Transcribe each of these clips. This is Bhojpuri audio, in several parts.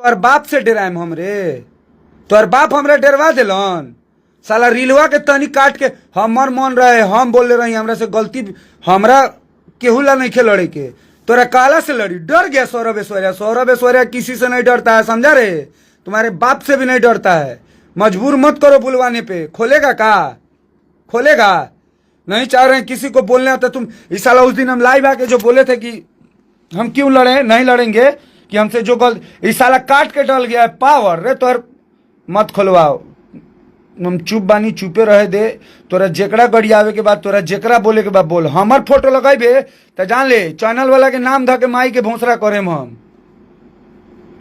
तोहर बाप से डराएम हमरे? तोहर बाप हमरा डरवा दिलन? साला रीलवा के तनी काट के हमर मन रहे, हम बोले रही हमरा से गलती, हमरा केहू ला नहीं खे लड़े के। तोरा काला से लड़ी? डर गया सौरभ ऐश्वर्या। सौरभ ऐश्वर्या किसी से नहीं डरता है, समझा रे? तुम्हारे बाप से भी नहीं डरता है। मजबूर मत करो बुलवाने पे। खोलेगा का? खोलेगा? नहीं चाह रहे हैं किसी को बोलने आता तुम। इस साला उस दिन हम लाइव आके जो बोले थे कि हम क्यों लड़े, नहीं लड़ेंगे, कि हमसे जो गल, इस साला काट के डल गया है पावर रे। तोर मत खोलवाओ, हम चुप बानी, चुपे रहे दे। तोरा जेकरा गड़ियावे के बाद, तोरा जेकरा बोले के बाद बोल। हमर फोटो लगाइबे तो जान ले चैनल वाला के नाम धके माई के भोसरा करेम हम।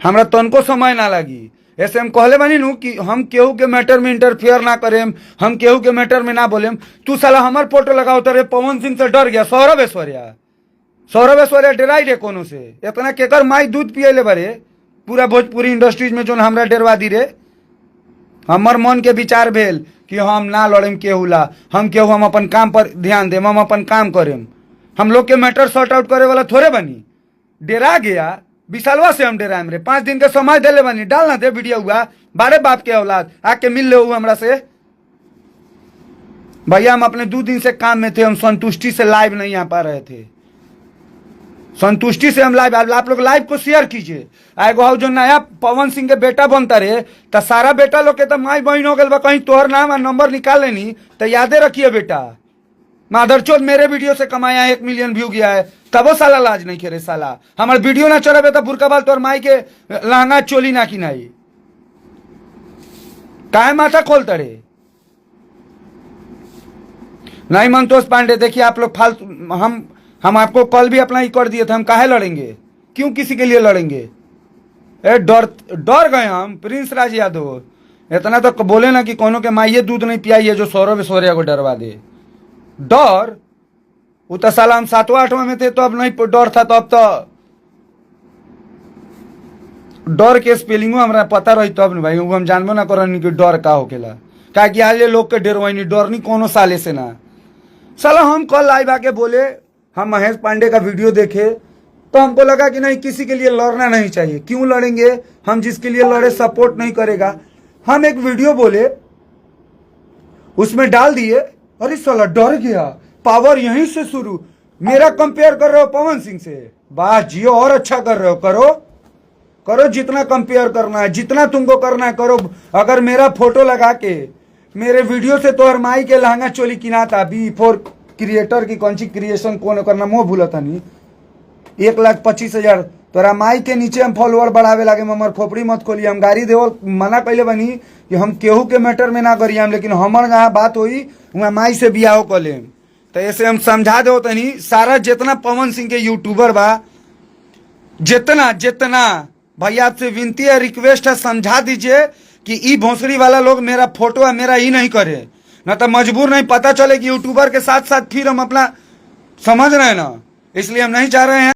हमरा तनको समय ना लगी। ऐसे हम कहले बानी नु कि हम केहू के मैटर में इंटरफेयर ना करेम, हम केहू के मैटर में ना बोलेम। तू साला हमर फोटो लगाओ तरे पवन सिंह से डर गया। सौरभ ऐश्वर्या, सौरभ ऐश्वर्या डराई रे कोनो से? इतना केकर माई दूध पियले बारे पूरा भोजपुरी इंडस्ट्रीज में जो हमरा डरवा दी रे। हमर मन के विचार भेल कि हम ना लड़ेम केहू ला, हम केहू, हम अपन काम पर ध्यान देम, हम अपन काम करेम। हम लोग के मैटर सॉर्ट आउट करे वाला थोड़े बनी। डरा गया विशालवा से हम डराएम रे? 5 दिन के समय देले बनी, डाल ना दे वीडियो हुआ। बारे बाप के औलाद आके मिल ले हुआ हमरा से। भैया हम अपने 2 दिन से काम में थे, हम संतुष्टि से लाइव नहीं आ पा रहे थे। संतुष्टि से हम लाइव, आप लोग लाइव को शेयर कीजिए। एगो जो नया पवन सिंह के बेटा बनता रे, तो सारा बेटा लोग के तो माई बहन हो गए। कहीं तोहर नाम और नंबर निकाल लेनी तो यादे रखिए बेटा। माधरचोद मेरे वीडियो से कमाया 1 मिलियन व्यू गया है, तबो साला लाज नहीं करे। साला हमारे वीडियो ना चलाबे तो बुरका बाल तोर माई के लहंगा चोली ना किनाई। काहे माथा खोलता रे? नहीं मंतोष पांडे, देखिए आप लोग फालतू, हम आपको कल भी अपना ही कर दिए थे। हम काहे लड़ेंगे? क्यों किसी के लिए लड़ेंगे? डर गए हम। प्रिंस राज यादव इतना तो बोले ना कि कोनो के माइये दूध नहीं पियाई है जो सौरभ ऐश्वर्या को डरवा दे। डर वो तो साला हम 7वां 8वां में थे तो अब नहीं डर था, तो अब तो डर के स्पेलिंगो हमरा पता रही तब न भाई। हम जानबो ना करनी कि डर का होकेला। का कि आज लोग के डरवाई डरनी कोनो साले से ना। साला हम कल लाइव आके बोले, हम महेश पांडे का वीडियो देखे तो हमको लगा कि नहीं किसी के लिए लड़ना नहीं चाहिए। क्यों लड़ेंगे? हम जिसके लिए लड़े सपोर्ट नहीं करेगा। हम एक वीडियो बोले, उसमें डाल दिए, अरे साला डर गया। पावर यहीं से शुरू। मेरा कंपेयर कर रहे हो पवन सिंह से? वाह जियो, और अच्छा कर रहे हो। करो करो, जितना कंपेयर करना है, जितना तुमको करना है करो। अगर मेरा फोटो लगा के मेरे वीडियो से तोहर माई के लहंगा चोली किना था, B4 क्रिएटर की कौन सी क्रिएशन कौन करना मुँह भूला था नहीं, 1,25,000 तोरा माई के नीचे हम फॉलोअर बढ़ावे लगे। हमर खोपड़ी मत खोलिए। हम गाड़ी देवल मना कैले बनी कि हम केहू के मैटर में ना करिए, लेकिन हमर जहाँ बात हुई वहाँ माई से बियाह कर लेम। तो ऐसे हम समझा दो तनी सारा जितना पवन सिंह के यूट्यूबर बा, जितना जितना भैया आपसे विनती है, रिक्वेस्ट है, समझा दीजिए कि ई भोसड़ी वाला लोग मेरा फोटो है मेरा ही नहीं करे, ना तो मजबूर नहीं पता चले कि यूट्यूबर के साथ साथ फिर हम अपना समझ रहे हैं ना। इसलिए हम नहीं चाह रहे हैं।